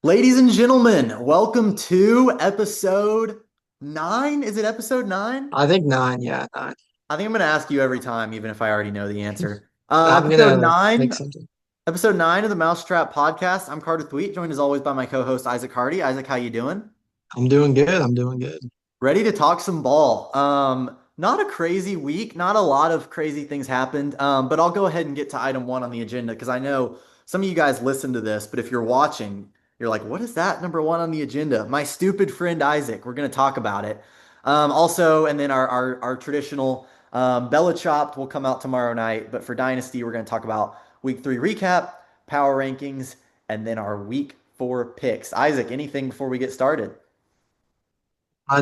Ladies and gentlemen, welcome to episode 9. Is it episode 9? I think nine. Yeah, nine. I think I'm going to ask you every time, even if I already know the answer. I'm Episode gonna 9, make something. episode 9 of the Mousetrap podcast. I'm Carter Thweet, joined as always by my co-host Isaac Hardy. Isaac, how you doing? I'm doing good. I'm doing good. Ready to talk some ball. Not a crazy week, not a lot of crazy things happened. But I'll go ahead and get to item 1 on the agenda because I know some of you guys listen to this, but if you're watching, you're like, what is that number 1 on the agenda? My stupid friend Isaac. We're going to talk about it. Also, and then our traditional Belichopped will come out tomorrow night. But for Dynasty, we're going to talk about week 3 recap, power rankings, and then our week 4 picks. Isaac, anything before we get started?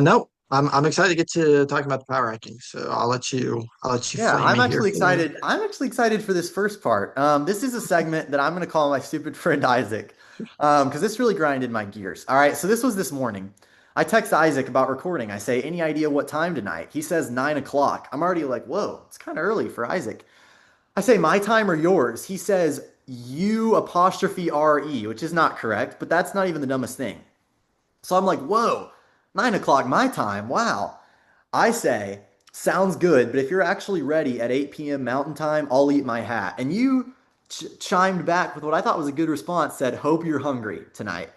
No, I'm excited to get to talking about the power rankings. So I'll let you Yeah, flame I'm me here actually for the. excited. I'm actually excited for this first part. This is a segment that I'm going to call my stupid friend Isaac, because this really grinded my gears. All right, so this was this morning. I text Isaac about recording. I say, any idea what time tonight? He says 9 o'clock. I'm already like, whoa, it's kind of early for Isaac. I say, my time or yours? He says, you apostrophe RE, which is not correct, but that's not even the dumbest thing. So I'm like, whoa, 9 o'clock my time. Wow. I say, sounds good, but if you're actually ready at 8 p.m. Mountain Time, I'll eat my hat. And you chimed back with what I thought was a good response, said, hope you're hungry tonight.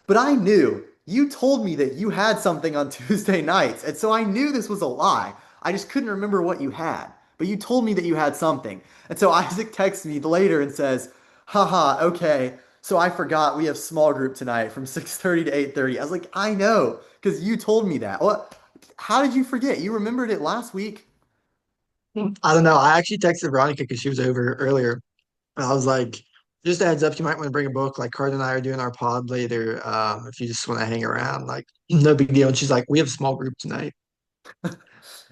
But I knew you told me that you had something on Tuesday nights. And so I knew this was a lie. I just couldn't remember what you had. But you told me that you had something. And so Isaac texts me later and says, haha, okay. So I forgot we have small group tonight from 6:30 to 8:30. I was like, I know, because you told me that. What? How did you forget? You remembered it last week. I don't know. I actually texted Veronica because she was over earlier. And I was like, just a heads up, you might want to bring a book. Like Carter and I are doing our pod later. If you just want to hang around, like no big deal. And she's like, we have a small group tonight. Yeah, I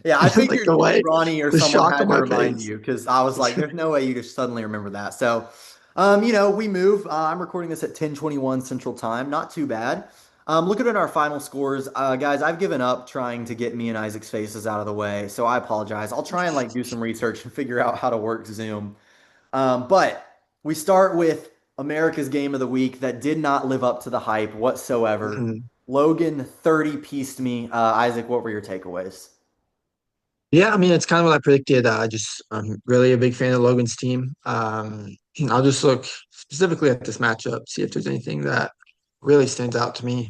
And I was like, figured go away. Ronnie or The someone shock had on to my remind face. you because I was like, there's no way you just suddenly remember that. So, we move. I'm recording this at 10:21 Central Time. Not too bad. Looking at our final scores, guys, I've given up trying to get me and Isaac's faces out of the way, so I apologize. I'll try and like do some research and figure out how to work Zoom. But we start with America's game of the week that did not live up to the hype whatsoever. Mhm. Logan 30 pieced me. Isaac, what were your takeaways? Yeah, I mean, it's kind of what I predicted. I'm really a big fan of Logan's team. I'll just look specifically at this matchup, see if there's anything that really stands out to me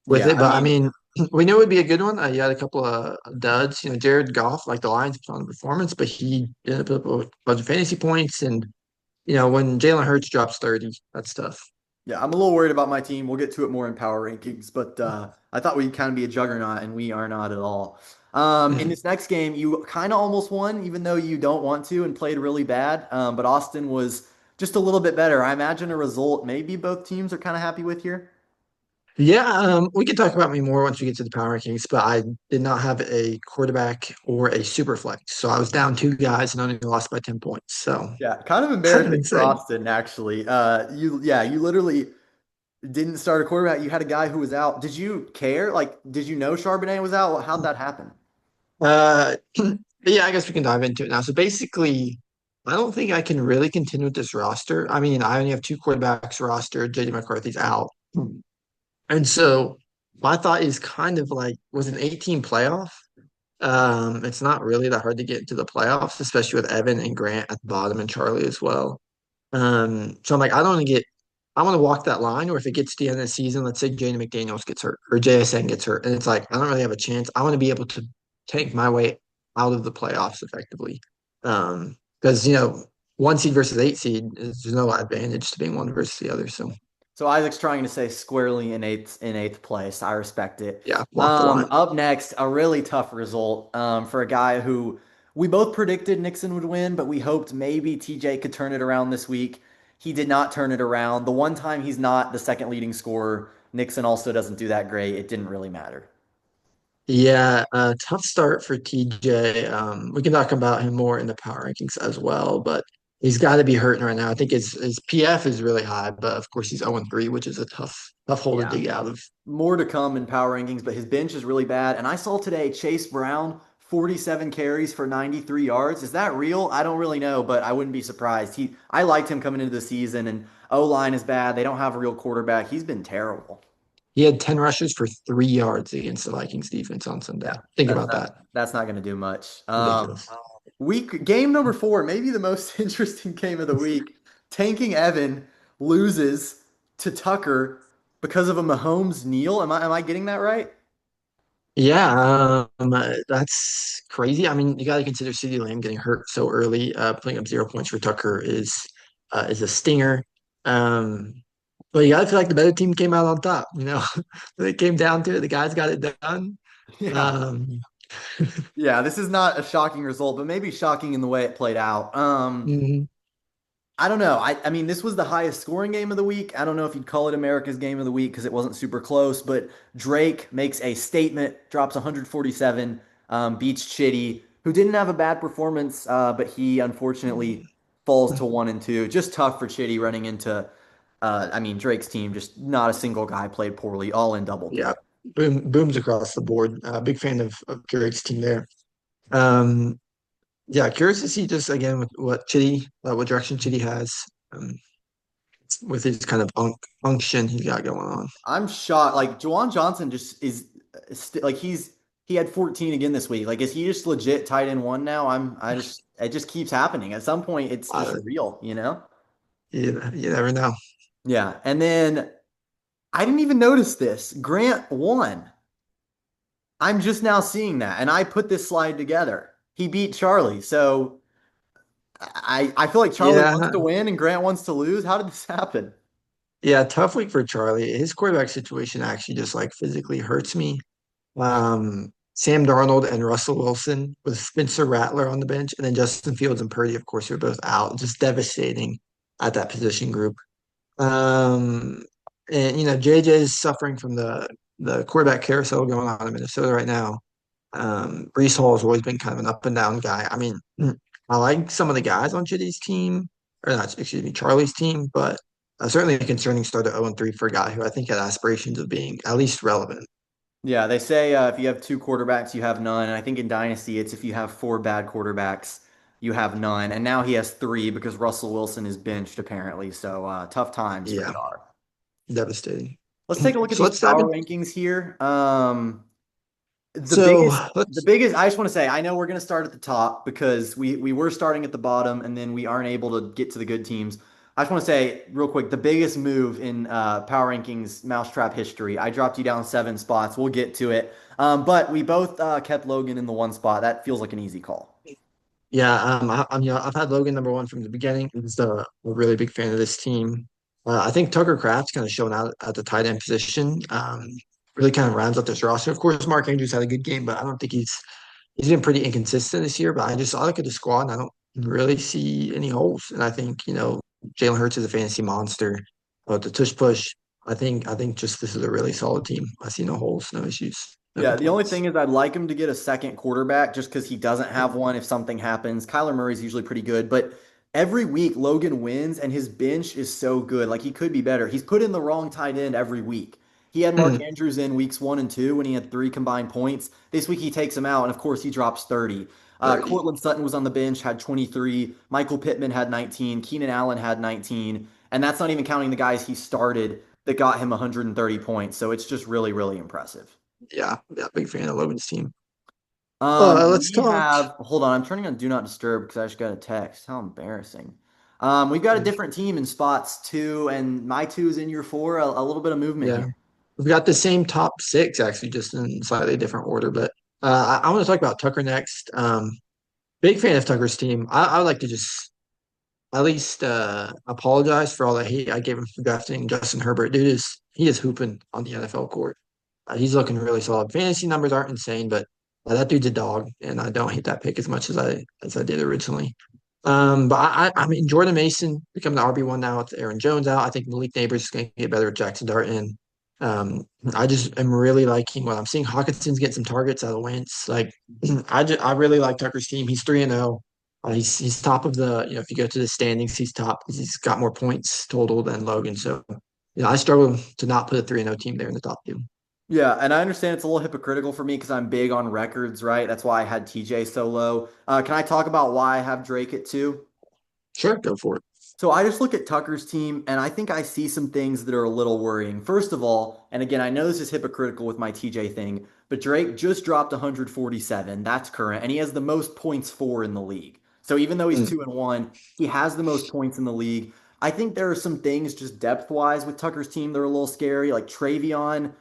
with Yeah, it. I But I mean, mean, we knew it would be a good one. You had a couple of duds. Jared Goff, like the Lions, put on a performance, but he ended up with a bunch of fantasy points. And when Jalen Hurts drops 30, that's tough. yeah, I'm a little worried about my team. We'll get to it more in power rankings, but I thought we'd kind of be a juggernaut, and we are not at all. In Mhm. this next game, you kind of almost won, even though you don't want to, and played really bad. But Austin was just a little bit better. I imagine a result maybe both teams are kind of happy with here. Yeah, we can talk about me more once we get to the power rankings, but I did not have a quarterback or a super flex. So I was down two guys and only lost by 10 points. So Yeah, kind of kind of embarrassing for insane. Austin, actually. You literally didn't start a quarterback. You had a guy who was out. Did you care? Like, did you know Charbonnet was out? How'd that happen? But yeah, I guess we can dive into it now. So basically, I don't think I can really continue with this roster. I mean, I only have two quarterbacks rostered. JD McCarthy's out. And so my thought is kind of like was an 18 playoff. It's not really that hard to get into the playoffs, especially with Evan and Grant at the bottom and Charlie as well. So I'm like, I want to walk that line, or if it gets to the end of the season, let's say Jaden McDaniels gets hurt or JSN gets hurt, and it's like I don't really have a chance. I want to be able to tank my way out of the playoffs effectively. Because 1 seed versus 8 seed there's no advantage to being one versus the other. So So Isaac's trying to say squarely in eighth place. I respect it. yeah, walk the line. Up next, a really tough result for a guy who we both predicted Nixon would win, but we hoped maybe TJ could turn it around this week. He did not turn it around. The one time he's not the second leading scorer, Nixon also doesn't do that great. It didn't really matter. Yeah, tough start for TJ. We can talk about him more in the power rankings as well, but he's got to be hurting right now. I think his PF is really high, but of course he's 0-3, which is a tough hole to Yeah. dig out of. More to come in power rankings, but his bench is really bad. And I saw today Chase Brown, 47 carries for 93 yards. Is that real? I don't really know, but I wouldn't be surprised. I liked him coming into the season, and O-line is bad. They don't have a real quarterback. He's been terrible. He had 10 rushes for 3 yards against the Vikings defense on Yeah, Sunday. Think that's about not that. that's not going to do much. Ridiculous. Week game number 4, maybe the most interesting game of the week. Tanking Evan loses to Tucker because of a Mahomes kneel. Am I getting that right? Yeah, that's crazy. I mean, you got to consider CeeDee Lamb getting hurt so early. Putting up 0 points for Tucker is a stinger. Um, but you got to feel like the better team came out on top. When it came down to it, the guys got it done. Yeah. Um, Yeah, this is not a shocking result, but maybe shocking in the way it played out. mhm. I don't know. I mean, this was the highest scoring game of the week. I don't know if you'd call it America's game of the week because it wasn't super close, but Drake makes a statement, drops 147, beats Chitty, who didn't have a bad performance, but he unfortunately falls to 1-2. Just tough for Chitty running into, I mean, Drake's team. Just not a single guy played poorly, all in double Yeah, digits. booms across the board. Big fan of Drake's team there. Um, yeah, curious to see just again what direction Chitty has um, with his kind of unction he's got going on. I'm shocked. Like Juwan Johnson just like he had 14 again this week. Like is he just legit tight end one now? It just keeps happening. At some point it's just Uh, real, you know? you never know. Yeah. And then I didn't even notice this. Grant won. I'm just now seeing that. And I put this slide together. He beat Charlie. So I feel like Charlie wants Yeah, to win and Grant wants to lose. How did this happen? yeah, tough week for Charlie. His quarterback situation actually just like physically hurts me. Sam Darnold and Russell Wilson with Spencer Rattler on the bench, and then Justin Fields and Purdy, of course, are both out. Just devastating at that position group. Um, and JJ is suffering from the quarterback carousel going on in Minnesota right now. Brees Hall has always been kind of an up and down guy. I mean, I like some of the guys on Chitty's team, or not, excuse me, Charlie's team, but certainly a concerning start at 0-3 for a guy who I think had aspirations of being at least relevant. Yeah, they say if you have two quarterbacks, you have none. And I think in Dynasty, it's if you have four bad quarterbacks, you have none. And now he has three because Russell Wilson is benched, apparently. So tough times for Yeah, Char. devastating. Let's take a look at So these let's dive power in. rankings here. The So biggest, the let's, biggest, I just want to say, I know we're going to start at the top because we were starting at the bottom and then we aren't able to get to the good teams. I just want to say real quick, the biggest move in Power Rankings Mousetrap history. I dropped you down 7 spots. We'll get to it. But we both kept Logan in the one spot. That feels like an easy call. yeah, I've had Logan number one from the beginning. He's a really big fan of this team. I think Tucker Kraft's kind of shown out at the tight end position. Really kind of rounds out this roster. Of course, Mark Andrews had a good game, but I don't think he's been pretty inconsistent this year. But I look at the squad and I don't really see any holes. And I think Jalen Hurts is a fantasy monster. But the tush push, I think just this is a really solid team. I see no holes, no issues, no Yeah, the only thing complaints. is I'd like him to get a second quarterback just because he doesn't have one if something happens. Kyler Murray's usually pretty good, but every week Logan wins and his bench is so good. Like he could be better. He's put in the wrong tight end every week. He had Mark Andrews in weeks 1 and 2 when he had 3 combined points. This week he takes him out, and of course he drops 30. 30. Cortland Sutton was on the bench, had 23. Michael Pittman had 19. Keenan Allen had 19. And that's not even counting the guys he started that got him 130 points. So it's just really, really impressive. Yeah, big fan of Logan's team. Let's We talk. have, hold on, I'm turning on Do Not Disturb because I just got a text. How embarrassing. We've got a different team in spots 2, and my 2 is in your 4. A little bit of movement Yeah, here. we've got the same top six actually, just in slightly different order. But I want to talk about Tucker next. Big fan of Tucker's team. I would like to just at least apologize for all the hate I gave him for drafting Justin Herbert. He is hooping on the NFL court. He's looking really solid. Fantasy numbers aren't insane, but that dude's a dog, and I don't hate that pick as much as I did originally. But I mean Jordan Mason becoming the RB1 now with Aaron Jones out. I think Malik Neighbors is going to get better with Jackson Dart in. I just am really liking what I'm seeing. Hawkinson's getting some targets out of Wentz. Like I really like Tucker's team. He's 3-0. He's top of if you go to the standings, he's top. He's got more points total than Logan. So I struggle to not put a 3-0 team there in the top two. Yeah, and I understand it's a little hypocritical for me because I'm big on records, right? That's why I had TJ so low. Can I talk about why I have Drake at 2? Sure, go for it. So I just look at Tucker's team and I think I see some things that are a little worrying. First of all, and again, I know this is hypocritical with my TJ thing, but Drake just dropped 147. That's current, and he has the most points for in the league. So even though he's Mm, 2-1, he has the most points in the league. I think there are some things just depth wise with Tucker's team that are a little scary, like Travion.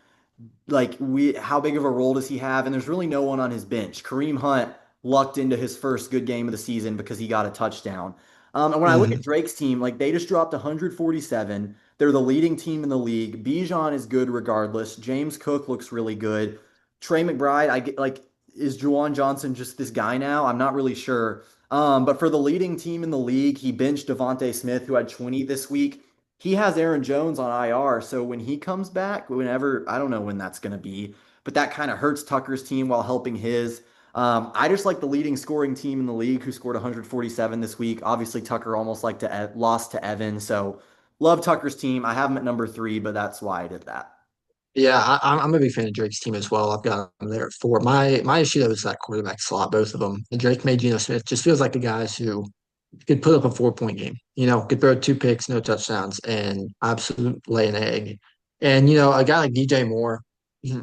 Like we how big of a role does he have? And there's really no one on his bench. Kareem Hunt lucked into his first good game of the season because he got a touchdown. And when I look at mhm, Drake's team, like they just dropped 147. They're the leading team in the league. Bijan is good regardless. James Cook looks really good. Trey McBride, I get like, is Juwan Johnson just this guy now? I'm not really sure. But for the leading team in the league, he benched Devontae Smith, who had 20 this week. He has Aaron Jones on IR, so when he comes back, whenever, I don't know when that's going to be, but that kind of hurts Tucker's team while helping his. I just like the leading scoring team in the league who scored 147 this week. Obviously, Tucker almost like to lost to Evan, so love Tucker's team. I have him at number 3, but that's why I did that. Yeah, I'm a big fan of Drake's team as well. I've got him there at 4. My issue though is that quarterback slot, both of them. And Drake made Geno Smith just feels like the guys who could put up a 4 point game. Could throw 2 picks, no touchdowns, and absolute lay an egg. And a guy like DJ Moore,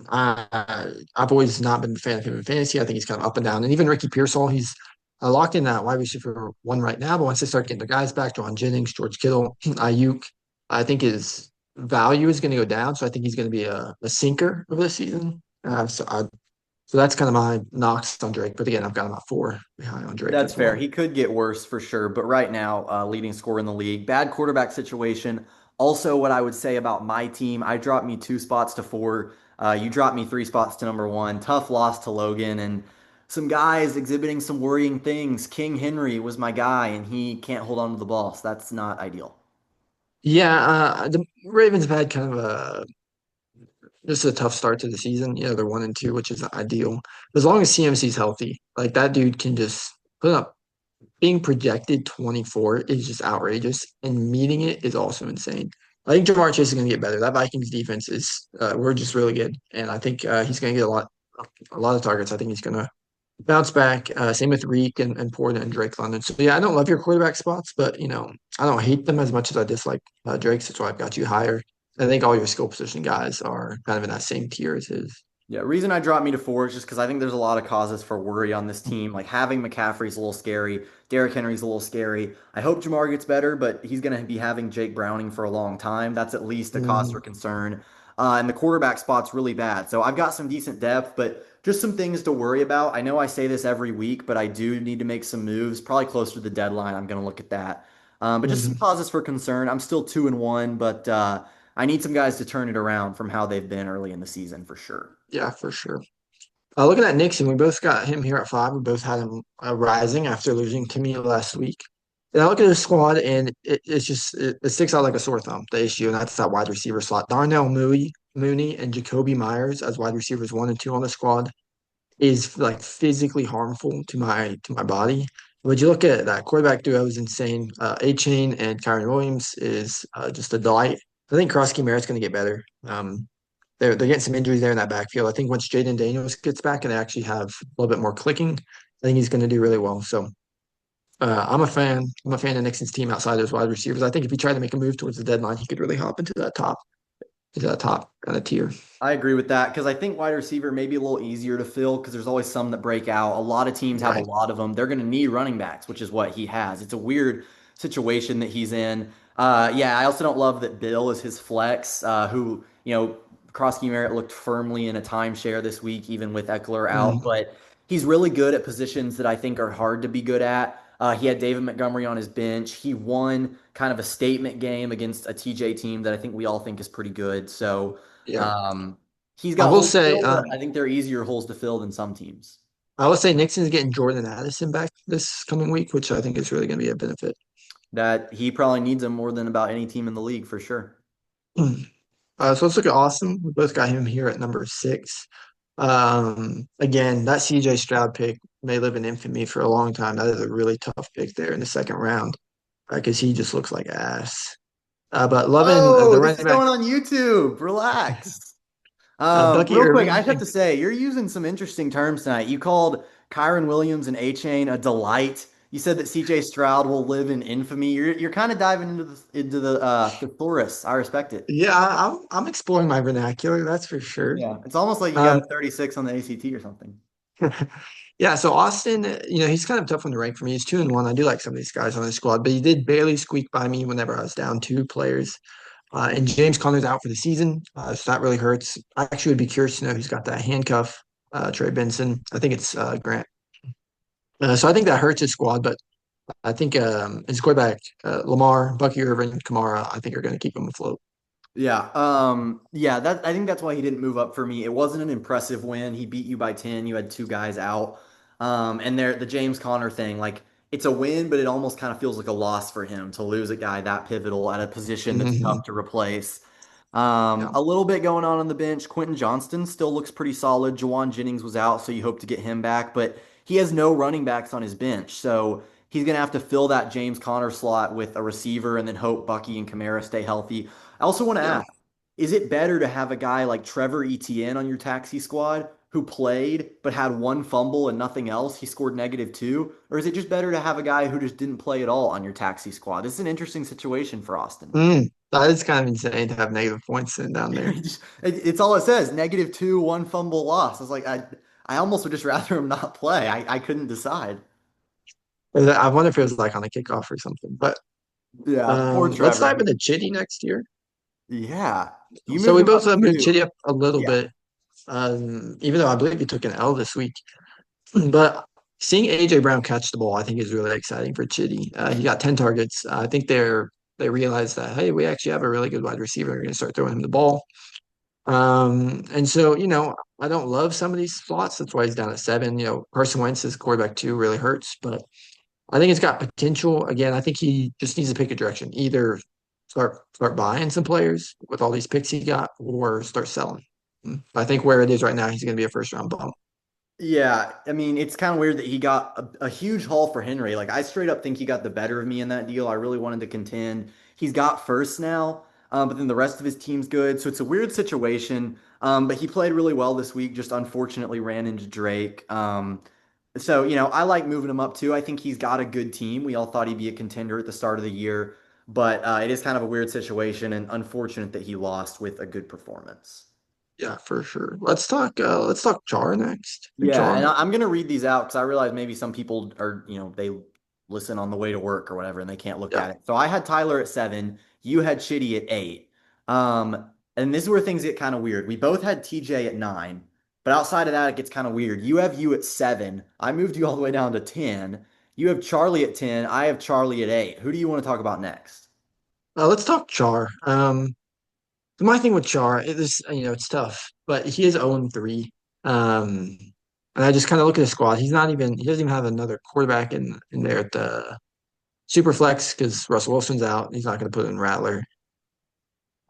I've always not been a fan of him in fantasy. I think he's kind of up and down. And even Ricky Pearsall, he's locked in that wide receiver one right now. But once they start getting the guys back, John Jennings, George Kittle, Ayuk, I think his value is going to go down. So I think he's going to be a sinker of the season. So that's kind of my knocks on Drake. But again, I've got him at 4 behind on Drake That's as fair. well. He could get worse for sure, but right now, leading scorer in the league. Bad quarterback situation. Also, what I would say about my team, I dropped me 2 spots to 4. You dropped me 3 spots to number 1. Tough loss to Logan and some guys exhibiting some worrying things. King Henry was my guy, and he can't hold on to the ball, so that's not ideal. Yeah, the Ravens have had kind of a just a tough start to the season. They're 1-2, which is ideal. As long as CMC's healthy, like that dude can just put up. Being projected 24 is just outrageous, and meeting it is also insane. I think Jamar Chase is going to get better. That Vikings defense is we're just really good, and I think he's going to get a lot of targets. I think he's going to bounce back. Same with Reek and Porter and Drake London. So yeah, I don't love your quarterback spots, but I don't hate them as much as I dislike Drake's. That's why I've got you higher. I think all your skill position guys are kind of in that same tier as his. Yeah, reason I dropped me to 4 is just because I think there's a lot of causes for worry on this team. Like having McCaffrey's a little scary. Derrick Henry's a little scary. I hope Jamar gets better, but he's going to be having Jake Browning for a long time. That's at least a cause for Mhm, concern. And the quarterback spot's really bad. So I've got some decent depth, but just some things to worry about. I know I say this every week, but I do need to make some moves. Probably closer to the deadline. I'm going to look at that. But just some mhm. causes for concern. I'm still 2-1, but I need some guys to turn it around from how they've been early in the season for sure. Yeah, for sure. Looking at Nixon, we both got him here at 5. We both had him rising after losing to me last week. And I look at his squad, and it sticks out like a sore thumb. The issue, and that's that wide receiver slot. Darnell Mooney, and Jacoby Myers as wide receivers 1 and 2 on the squad is like physically harmful to my body. But you look at that quarterback duo is insane. A Chain and Kyron Williams is just a delight. I think Krosky Merritt's going to get better. They're getting some injuries there in that backfield. I think once Jaden Daniels gets back and they actually have a little bit more clicking, I think he's going to do really well. So I'm a fan. I'm a fan of Nixon's team outside those wide receivers. I think if he tried to make a move towards the deadline, he could really hop into that top kind of tier. I agree with that because I think wide receiver may be a little easier to fill because there's always some that break out. A lot of teams have a Right. lot of them. They're going to need running backs, which is what he has. It's a weird situation that he's in. Yeah, I also don't love that Bill is his flex, who, Krosky Merritt looked firmly in a timeshare this week, even with Eckler out, Mm, but he's really good at positions that I think are hard to be good at. He had David Montgomery on his bench. He won kind of a statement game against a TJ team that I think we all think is pretty good. So, yeah. um, he's I got will holes to say, fill, but I think they're easier holes to fill than some teams. Nixon's getting Jordan Addison back this coming week, which I think is really going to be a benefit. That he probably needs them more than about any team in the league for sure. So let's look at Austin. We both got him here at number 6. Again, that CJ Stroud pick may live in infamy for a long time. That is a really tough pick there in the second round because he just looks like ass. But loving Oh, the this running is back, going on YouTube. Relax. Bucky Real quick, I Irving. have to say, you're using some interesting terms tonight. You called Kyron Williams and A Chain a delight. You said that CJ Stroud will live in infamy. You're kind of diving into the thesaurus. I respect it. Yeah, I'm exploring my vernacular, that's for sure. Yeah, it's almost like you got Um, a 36 on the ACT or something. yeah, so Austin, he's kind of tough one to rank for me. He's 2-1. I do like some of these guys on his squad, but he did barely squeak by me whenever I was down two players. And James Conner's out for the season, so that really hurts. I actually would be curious to know who's got that handcuff. Trey Benson. I think it's Grant. So I think that hurts his squad, but I think his quarterback, Lamar, Bucky Irvin, Kamara, I think are going to keep him afloat. Yeah. Yeah, that I think that's why he didn't move up for me. It wasn't an impressive win. He beat you by 10. You had two guys out. And there the James Conner thing, like it's a win, but it almost kind of feels like a loss for him to lose a guy that pivotal at a position that's Hmm. tough to replace. Yeah. A little bit going on the bench. Quentin Johnston still looks pretty solid. Jawan Jennings was out, so you hope to get him back, but he has no running backs on his bench. So he's going to have to fill that James Conner slot with a receiver and then hope Bucky and Kamara stay healthy. I also want to Yeah. ask, is it better to have a guy like Trevor Etienne on your taxi squad who played but had one fumble and nothing else? He scored -2. Or is it just better to have a guy who just didn't play at all on your taxi squad? This is an interesting situation for Austin. That is kind of insane to have negative points sitting down there. It's all it says, -2, one fumble loss. I was like, I almost would just rather him not play. I couldn't decide. I wonder if it was like on a kickoff or something. But Yeah, poor let's Trevor. dive into Chitty next year. Yeah, you So moved we him both up moved too. Chitty up a little Yeah. bit, even though I believe he took an L this week. But seeing AJ Brown catch the ball, I think is really exciting for Chitty. He got 10 targets. I think they realized that hey, we actually have a really good wide receiver. We're going to start throwing him the ball. And so I don't love some of these slots. That's why he's down at 7. Carson Wentz's quarterback 2 really hurts, but I think it's got potential. Again, I think he just needs to pick a direction. Either start buying some players with all these picks he got, or start selling. I think where it is right now, he's going to be a first round bump. Yeah, I mean, it's kind of weird that he got a huge haul for Henry. Like, I straight up think he got the better of me in that deal. I really wanted to contend. He's got first now, but then the rest of his team's good. So it's a weird situation. But he played really well this week, just unfortunately ran into Drake. So I like moving him up too. I think he's got a good team. We all thought he'd be a contender at the start of the year, but it is kind of a weird situation and unfortunate that he lost with a good performance. Yeah, for sure. Let's talk Char next. Yeah, and Char. I'm gonna read these out because I realize maybe some people are, they listen on the way to work or whatever, and they can't look Yeah. at it. So I had Tyler at 7, you had Shitty at 8. And this is where things get kind of weird. We both had TJ at 9, but outside of that, it gets kind of weird. You have you at 7. I moved you all the way down to 10. You have Charlie at 10. I have Charlie at 8. Who do you want to talk about next? Let's talk Char. My thing with Char is, it's tough, but he is 0-3. Um, and I just kind of look at his squad. He doesn't even have another quarterback in there at the super flex because Russell Wilson's out. He's not going to put in Rattler.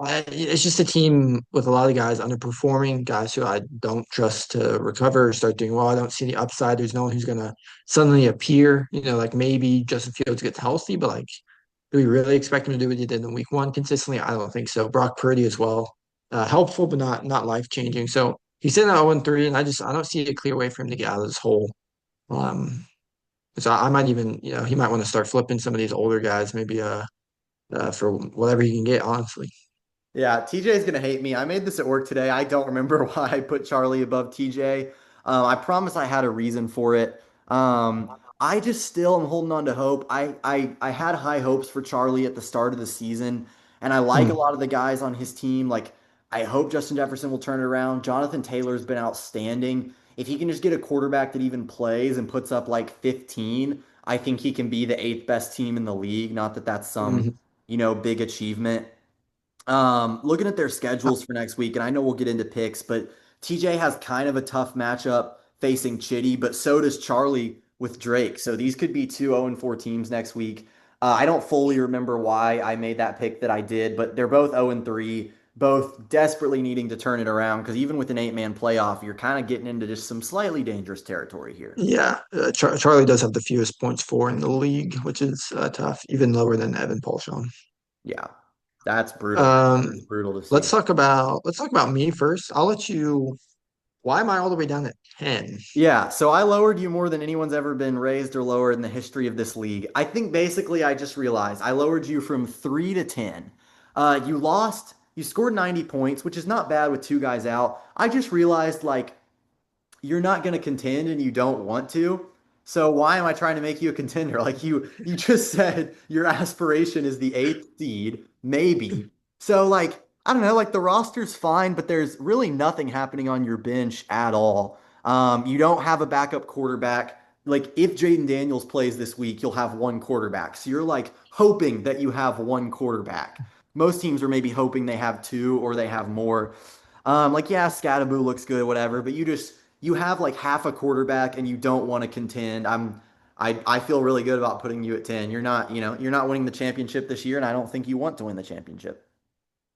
It's just a team with a lot of guys underperforming, guys who I don't trust to recover or start doing well. I don't see the upside. There's no one who's going to suddenly appear. Like maybe Justin Fields gets healthy, but like, do we really expect him to do what he did in week 1 consistently? I don't think so. Brock Purdy as well, helpful but not life changing. So he's sitting at 0-3, and I don't see a clear way for him to get out of this hole. Um, so I might even he might want to start flipping some of these older guys, maybe for whatever he can get. Honestly. Yeah, TJ's gonna hate me. I made this at work today. I don't remember why I put Charlie above TJ. I promise I had a reason for it. I just still am holding on to hope. I had high hopes for Charlie at the start of the season, and I like a Hmm. lot of the guys on his team. Like, I hope Justin Jefferson will turn it around. Jonathan Taylor's been outstanding. If he can just get a quarterback that even plays and puts up like 15, I think he can be the eighth best team in the league. Not that that's some, Hmm. big achievement. Looking at their schedules for next week, and I know we'll get into picks, but TJ has kind of a tough matchup facing Chitty, but so does Charlie with Drake. So these could be two 0-4 teams next week. I don't fully remember why I made that pick that I did, but they're both 0-3, both desperately needing to turn it around because even with an eight-man playoff, you're kind of getting into just some slightly dangerous territory here. Yeah, Charlie does have the fewest points for in the league, which is tough, even lower than Evan Paulson. Yeah, that's brutal. That Um, is brutal to let's see. talk about me first. I'll let you. why am I all the way down at 10? Yeah, so I lowered you more than anyone's ever been raised or lowered in the history of this league. I think basically I just realized I lowered you from 3 to 10. You lost, you scored 90 points, which is not bad with two guys out. I just realized like you're not going to contend and you don't want to. So why am I trying to make you a contender? Like you just said your aspiration is the eighth seed, maybe. So like I don't know, like the roster's fine, but there's really nothing happening on your bench at all. You don't have a backup quarterback. Like if Jaden Daniels plays this week, you'll have one quarterback. So you're like hoping that you have one quarterback. Most teams are maybe hoping they have two or they have more. Like yeah, Scattaboo looks good, whatever, but you have like half a quarterback and you don't want to contend. I feel really good about putting you at 10. You're not, you're not winning the championship this year, and I don't think you want to win the championship.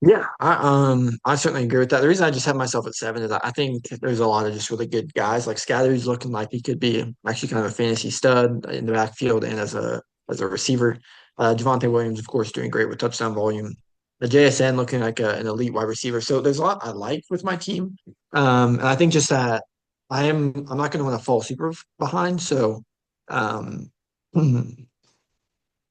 Yeah, I certainly agree with that. The reason I just have myself at 7 is I think there's a lot of just really good guys. Like Scatter's looking like he could be actually kind of a fantasy stud in the backfield and as a receiver. Javonte Williams, of course, doing great with touchdown volume. The JSN looking like an elite wide receiver. So there's a lot I like with my team. And I think just that I'm not going to want to fall super behind. So um,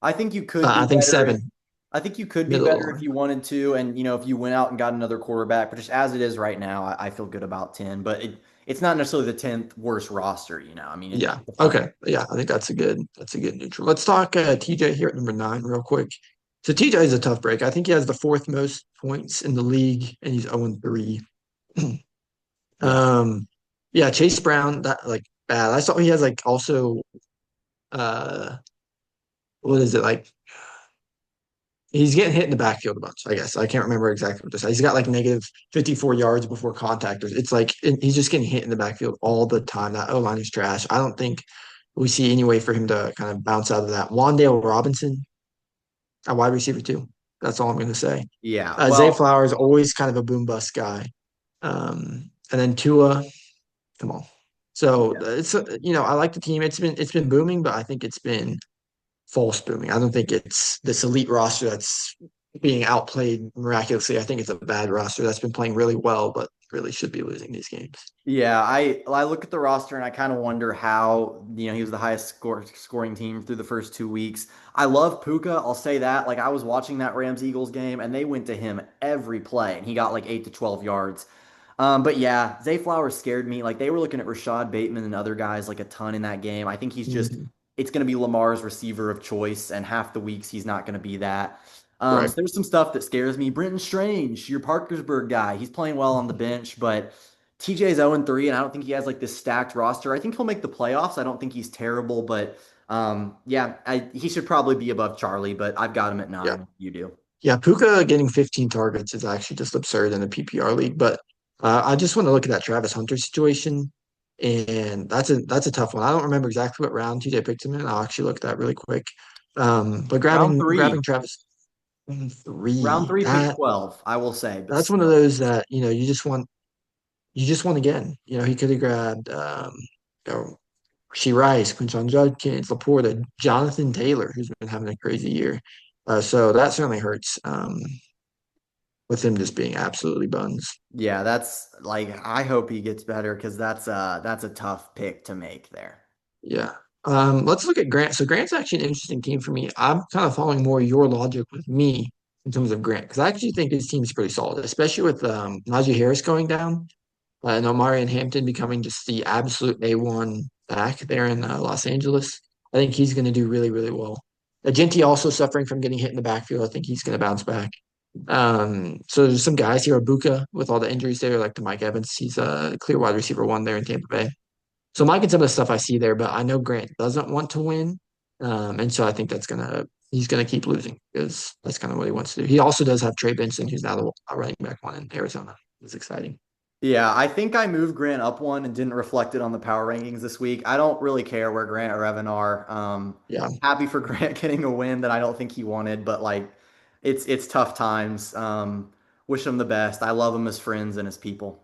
I think you could be I think better if 7 I think you could be middle of the better if line. you wanted to, and if you went out and got another quarterback. But just as it is right now, I feel good about 10. But it's not necessarily the 10th worst roster. I mean, Yeah. it's fine. Okay. Yeah, I think that's a good neutral. Let's talk TJ here at number 9 real quick. So TJ is a tough break. I think he has the fourth most points in the league, and he's 0-3. Yeah. Um, yeah, Chase Brown, that like bad. I saw he has like also uh what is it like? He's getting hit in the backfield a bunch, I guess. I can't remember exactly what this is. He's got like negative 54 yards before contact. It's like he's just getting hit in the backfield all the time. That O line is trash. I don't think we see any way for him to kind of bounce out of that. Wandale Robinson, a wide receiver too. That's all I'm going to say. Yeah. Zay Well, Flowers, always kind of a boom bust guy. And then Tua, come on. So yeah. I like the team. It's been booming, but I think it's been false booming. I don't think it's this elite roster that's being outplayed miraculously. I think it's a bad roster that's been playing really well, but really should be losing these games. Yeah, I look at the roster and I kind of wonder how, he was the highest scoring team through the first 2 weeks. I love Puka, I'll say that. Like I was watching that Rams Eagles game and they went to him every play and he got like 8 to 12 yards. But yeah, Zay Flowers scared me. Like they were looking at Rashad Bateman and other guys like a ton in that game. I think Mhm. it's going to be Lamar's receiver of choice, and half the weeks he's not going to be that. So Right. there's some stuff that scares me. Brenton Strange, your Parkersburg guy, he's playing well on the bench, but TJ's 0-3, and I don't think he has like this stacked roster. I think he'll make the playoffs. I don't think he's terrible, but yeah, he should probably be above Charlie, but I've got him at Yeah. 9. You do. Yeah. Puka getting 15 targets is actually just absurd in a PPR league. But I just want to look at that Travis Hunter situation. And that's a tough one. I don't remember exactly what round TJ picked him in. I'll actually look at that really quick. But Round grabbing three. Travis Round 3, three, pick 12, I will say, but that's one of still. those that you just want again. He could have grabbed She Rice, Quinshon Judkins, Laporta, Jonathan Taylor, who's been having a crazy year. So that certainly hurts with him just being absolutely buns. Yeah, that's like I hope he gets better because that's a tough pick to make there. Yeah. Let's look at Grant. So Grant's actually an interesting team for me. I'm kind of following more your logic with me in terms of Grant because I actually think his team is pretty solid, especially with Najee Harris going down. And Omari and Hampton becoming just the absolute A1 back there in Los Angeles. I think he's going to do really, really well. Agenti also suffering from getting hit in the backfield. I think he's going to bounce back. So there's some guys here. Abuka with all the injuries there, like to Mike Evans. He's a clear wide receiver one there in Tampa Bay. So I'm liking some of the stuff I see there, but I know Grant doesn't want to win. And so I think he's gonna keep losing because that's kind of what he wants to do. He also does have Trey Benson, who's now the running back one in Arizona. It's exciting. Yeah, I think I moved Grant up one and didn't reflect it on the power rankings this week. I don't really care where Grant or Evan are. Yeah. Happy for Grant getting a win that I don't think he wanted, but like it's tough times. Wish him the best. I love him as friends and as people.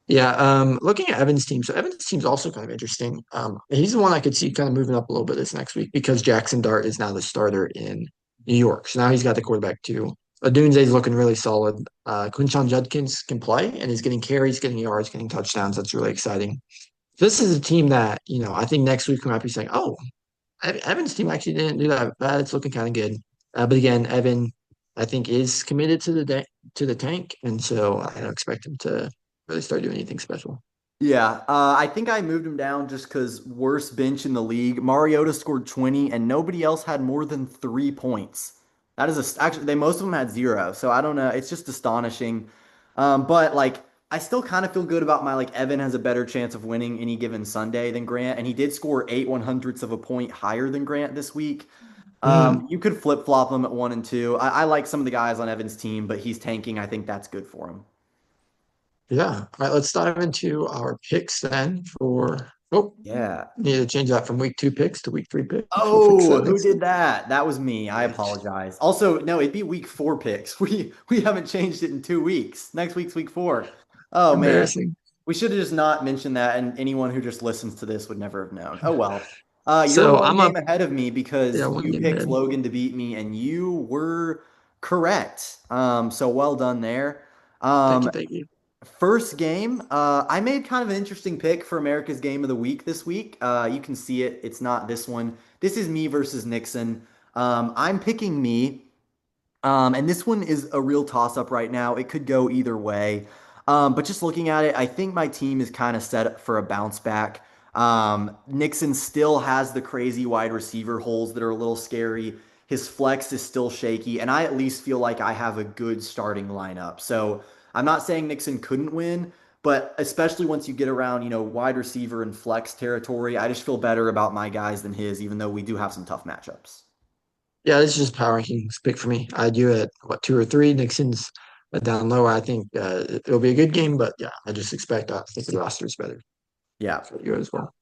Yeah, looking at Evan's team, so Evan's team's also kind of interesting. He's the one I could see kind of moving up a little bit this next week because Jackson Dart is now the starter in New York. So now he's got the quarterback too. Dunze's looking really solid. Quinshon Judkins can play, and he's getting carries, getting yards, getting touchdowns. That's really exciting. This is a team that, I think next week we might be saying, oh, Evan's team actually didn't do that bad. It's looking kind of good. But again, Evan, I think, is committed to to the tank, and so I don't expect him to really start doing anything special. Yeah, I think I moved him down just because worst bench in the league. Mariota scored 20 and nobody else had more than 3 points. That is actually most of them had zero. So I don't know. It's just astonishing. But like I still kind of feel good about my like Evan has a better chance of winning any given Sunday than Grant, and he did score 8/100ths of a point higher than Grant this week. Mm, You could flip flop him at 1 and 2. I like some of the guys on Evan's team, but he's tanking. I think that's good for him. yeah. All right, let's dive into our picks then for oh, Yeah. need to change that from week 2 picks to week 3 picks. We'll fix Oh, that who next did week. that? That was me. I apologize. Also, no, it'd be week 4 picks. We haven't changed it in 2 weeks. Next week's week 4. Oh man, Embarrassing. we should have just not mentioned that, and anyone who just listens to this would never have known. Oh well. You're So one I'm up, game ahead of me yeah, because one you game picked ahead. Logan to beat me, and you were correct. So well done there. Thank Um, you, thank you. First game, I made kind of an interesting pick for America's Game of the Week this week. You can see it. It's not this one. This is me versus Nixon. I'm picking me. And this one is a real toss up right now. It could go either way. But just looking at it, I think my team is kind of set up for a bounce back. Nixon still has the crazy wide receiver holes that are a little scary. His flex is still shaky, and I at least feel like I have a good starting lineup. So I'm not saying Nixon couldn't win, but especially once you get around, wide receiver and flex territory, I just feel better about my guys than his, even though we do have some tough matchups. Yeah, this is just power rankings pick for me. I do it what 2 or 3. Nixon's down low. I think it'll be a good game, but yeah, I just expect I think the roster is better Yeah. for you as well.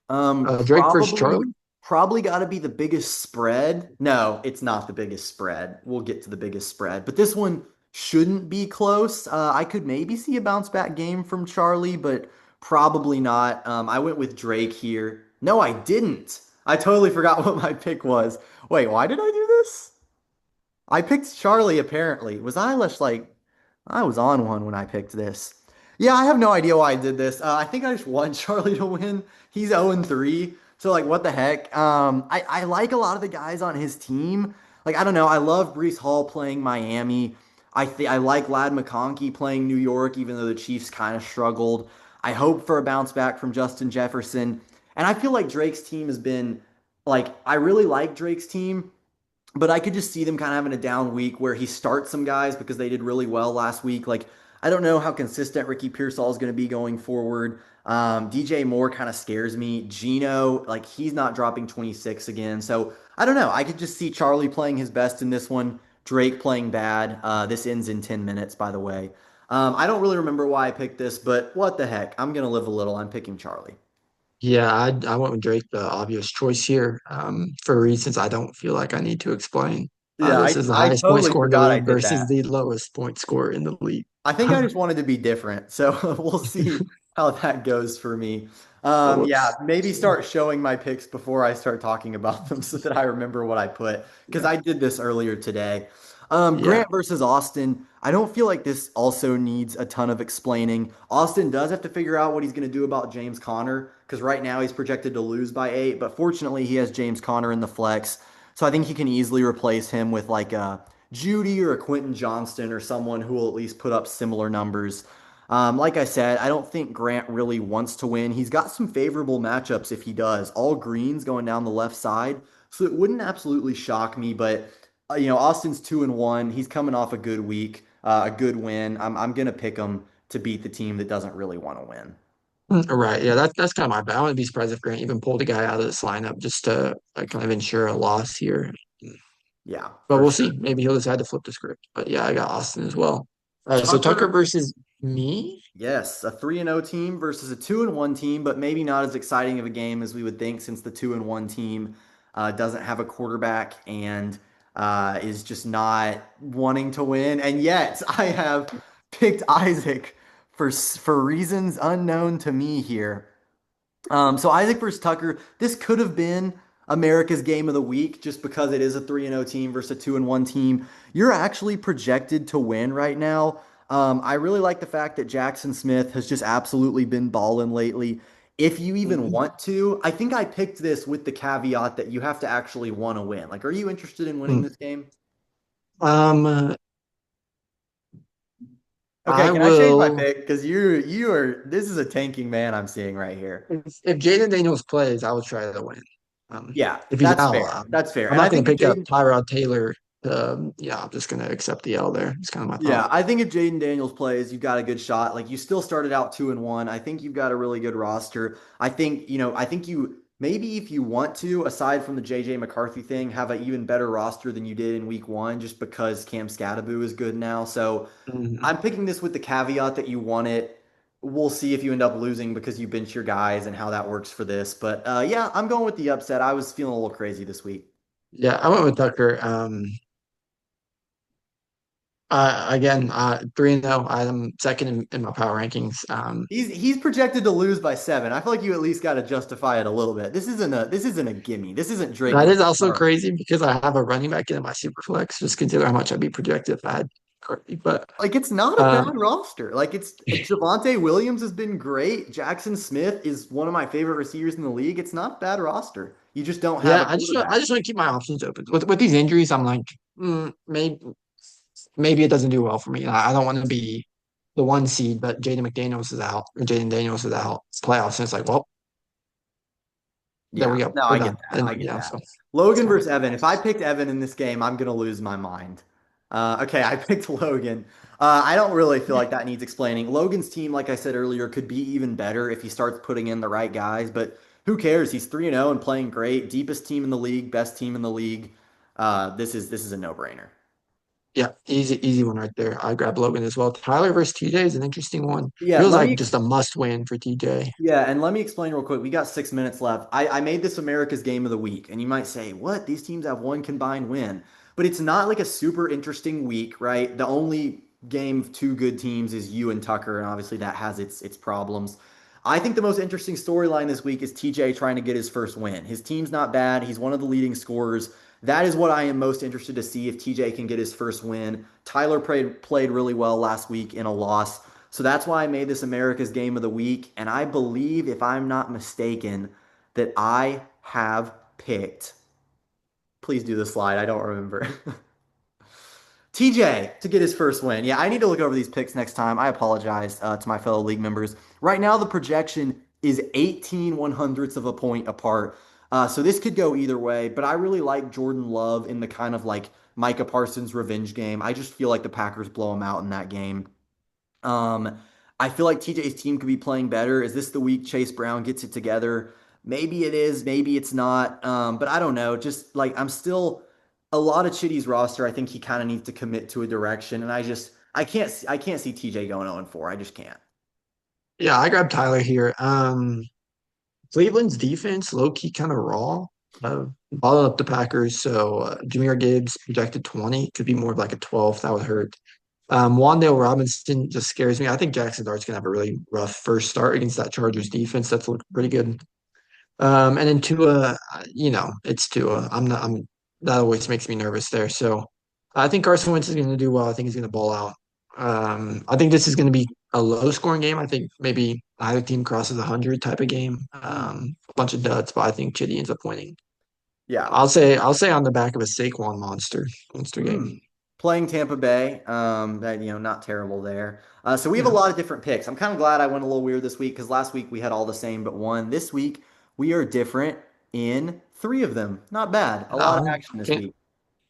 Drake versus Probably Charlie. probably got to be the biggest spread. No, it's not the biggest spread. We'll get to the biggest spread, but this one shouldn't be close. I could maybe see a bounce back game from Charlie, but probably not. I went with Drake here. No, I didn't. I totally forgot what my pick was. Wait, why did I do this? I picked Charlie apparently. Was I less like I was on one when I picked this. Yeah, I have no idea why I did this. I think I just want Charlie to win. He's 0-3. So like what the heck? I like a lot of the guys on his team. Like I don't know, I love Brees Hall playing Miami. I like Lad McConkey playing New York, even though the Chiefs kind of struggled. I hope for a bounce back from Justin Jefferson. And I feel like Drake's team has been like I really like Drake's team, but I could just see them kind of having a down week where he starts some guys because they did really well last week. Like, I don't know how consistent Ricky Pearsall is going to be going forward. DJ Moore kind of scares me. Gino, like, he's not dropping 26 again. So I don't know. I could just see Charlie playing his best in this one, Drake playing bad. This ends in 10 minutes, by the way. I don't really remember why I picked this, but what the heck? I'm going to live a little. I'm picking Charlie. Yeah, I went with Drake, the obvious choice here, for reasons I don't feel like I need to explain. Yeah, This is the I highest point totally scorer in the forgot I league did versus that. the lowest point scorer in the league. I think I just wanted to be different. So we'll see how that goes for me. Well, Yeah, let's maybe see. start showing my picks before I start talking about them so that I remember what I put because Yeah, I did this earlier today. yeah. Grant versus Austin. I don't feel like this also needs a ton of explaining. Austin does have to figure out what he's going to do about James Conner because right now he's projected to lose by 8, but fortunately he has James Conner in the flex. So I think he can easily replace him with like a Judy or a Quentin Johnston or someone who will at least put up similar numbers. Like I said, I don't think Grant really wants to win. He's got some favorable matchups if he does. All greens going down the left side. So it wouldn't absolutely shock me, but Austin's 2-1. He's coming off a good week, a good win. I'm gonna pick him to beat the team that doesn't really want to win. Right. Yeah, that's kind of my bad. I wouldn't be surprised if Grant even pulled a guy out of this lineup just to kind of ensure a loss here. Yeah, But for we'll see. sure. Maybe he'll decide to flip the script. But yeah, I got Austin as well. All right, so Tucker Tucker, versus me. yes, a 3-0 team versus a 2-1 team, but maybe not as exciting of a game as we would think since the 2-1 team doesn't have a quarterback and is just not wanting to win. And yet, I have picked Isaac for reasons unknown to me here. So Isaac versus Tucker, this could have been America's game of the week just because it is a 3-0 team versus a 2-1 team. You're actually projected to win right now. I really like the fact that Jackson Smith has just absolutely been balling lately. If you even Mhm. want to, I think I picked this with the caveat that you have to actually want to win. Like, are you interested in winning Mm. this game? Um, Okay, I can I change my will. pick? Because you are this is a tanking man I'm seeing right here. If Jaden Daniels plays, I will try to win. Yeah, If he's that's out, fair. That's fair. I'm And I not going think to if pick up Jaden Tyrod Taylor. Yeah, I'm just going to accept the L there. It's kind of my Yeah, thought. I think if Jaden Daniels plays, you've got a good shot. Like you still started out 2-1. I think you've got a really good roster. I think you maybe if you want to, aside from the JJ McCarthy thing, have an even better roster than you did in week one, just because Cam Scatterbo is good now. So Mhm. I'm picking this with the caveat that you want it. We'll see if you end up losing because you bench your guys and how that works for this. But yeah, I'm going with the upset. I was feeling a little crazy this week. Yeah, I went with Tucker. Again, 3-0. I'm second in my power rankings. He's projected to lose by 7. I feel like you at least got to justify it a little bit. This isn't a gimme. This isn't Drake That goes is to also start. crazy because I have a running back in my super flex. Just consider how much I'd be projected if I had Courtney. But Like it's not a bad um, roster. Like it's Javante Williams has been great. Jackson Smith is one of my favorite receivers in the league. It's not a bad roster. You just don't have yeah, a I quarterback. just want to keep my options open. With these injuries, I'm like, maybe it doesn't do well for me. I don't want to be the one seed, but Jaden McDaniels is out, or Jaden Daniels is out. It's playoffs, and it's like, well, there Yeah, we go, no, we're I get done. that. And I get yeah, that. so it's Logan kind versus of Evan. If I picked Evan in this game, I'm gonna lose my mind. Okay, I picked Logan. I don't really feel like that needs explaining. Logan's team, like I said earlier, could be even better if he starts putting in the right guys. But who cares? He's 3-0 and playing great. Deepest team in the league, best team in the league. This is a no-brainer. yeah, easy one right there. I grab Logan as well. Tyler versus TJ is an interesting one. Yeah, Feels let like me just a must win for TJ. Yeah, and let me explain real quick. We got 6 minutes left. I made this America's game of the week, and you might say, "What? These teams have one combined win," but it's not like a super interesting week, right? The only game of two good teams is you and Tucker, and obviously that has its problems. I think the most interesting storyline this week is TJ trying to get his first win. His team's not bad. He's one of the leading scorers. That is what I am most interested to see if TJ can get his first win. Tyler played really well last week in a loss. So that's why I made this America's Game of the Week. And I believe, if I'm not mistaken, that I have picked. Please do the slide. I don't remember. TJ to get his first win. Yeah, I need to look over these picks next time. I apologize to my fellow league members. Right now, the projection is 18 one hundredths of a point apart. So this could go either way, but I really like Jordan Love in the kind of like Micah Parsons revenge game. I just feel like the Packers blow him out in that game. Um, I feel like TJ's team could be playing better. Is this the week Chase Brown gets it together? Maybe it is, maybe it's not. But I don't know. Just like I'm still a lot of Chitty's roster. I think he kind of needs to commit to a direction, and I can't see TJ going 0-4. I just can't. Yeah, I grabbed Tyler here. Cleveland's defense, low key, kind of raw. Balling up the Packers. So Jahmyr Gibbs projected 20, could be more of like a 12. That would hurt. Wandale Robinson just scares me. I think Jackson Dart's gonna have a really rough first start against that Chargers defense. That's looked pretty good. And then Tua, it's Tua. That always makes me nervous there. So I think Carson Wentz is going to do well. I think he's going to ball out. I think this is going to be a low scoring game. I think maybe either team crosses 100 type of game. Hmm. A bunch of duds, but I think Chitty ends up winning. Yeah. I'll say on the back of a Saquon monster game. Mm. Playing Tampa Bay, that not terrible there. So we have a Yeah. lot of different picks. I'm kind of glad I went a little weird this week because last week we had all the same but one. This week we are different in three of them. Not bad. A lot of Um, action this can't week.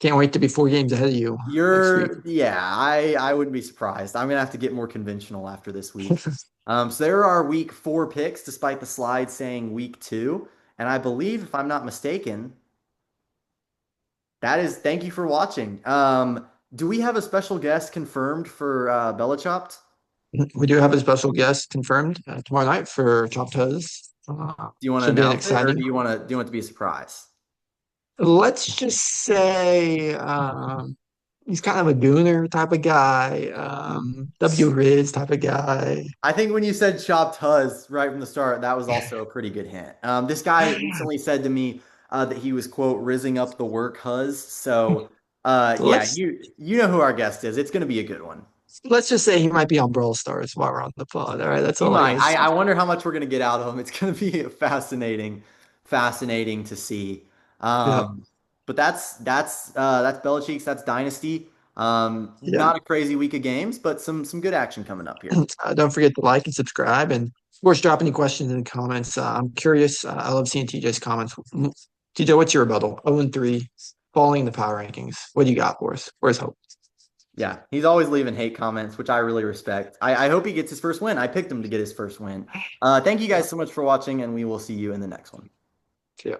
can't wait to be 4 games ahead of you next week. Yeah, I wouldn't be surprised. I'm gonna have to get more conventional after this week. So there are week four picks, despite the slide saying week two, and I believe, if I'm not mistaken, that is. Thank you for watching. Do we have a special guest confirmed for Belichopped? We do have a special guest confirmed tomorrow night for Chopped Huzz. Do you want to Should be an announce it, or exciting. do you want it to be a surprise? Let's just say he's kind of a gooner type of guy, W Riz type of guy. I think when you said chopped Huzz right from the start, that was also a pretty good hint. This guy recently said to me, that he was quote rizzing up the work huz. So yeah, Let's you know who our guest is. It's going to be a good one. let's just say he might be on Brawl Stars while we're on the pod. All right, that's He all I might. gotta say. I wonder how much we're going to get out of him. It's going to be fascinating to see. Yeah, Um, but that's Belichick's. That's Dynasty. yeah. Not a crazy week of games, but some good action coming up here. Don't forget to like and subscribe, and of course, drop any questions in the comments. I'm curious. I love seeing TJ's comments. TJ, what's your rebuttal? 0-3, falling in the power rankings. What do you got for us? Where's hope? Yeah, he's always leaving hate comments, which I really respect. I hope he gets his first win. I picked him to get his first win. Thank you Yeah. guys so much for watching, and we will see you in the next one. Yeah.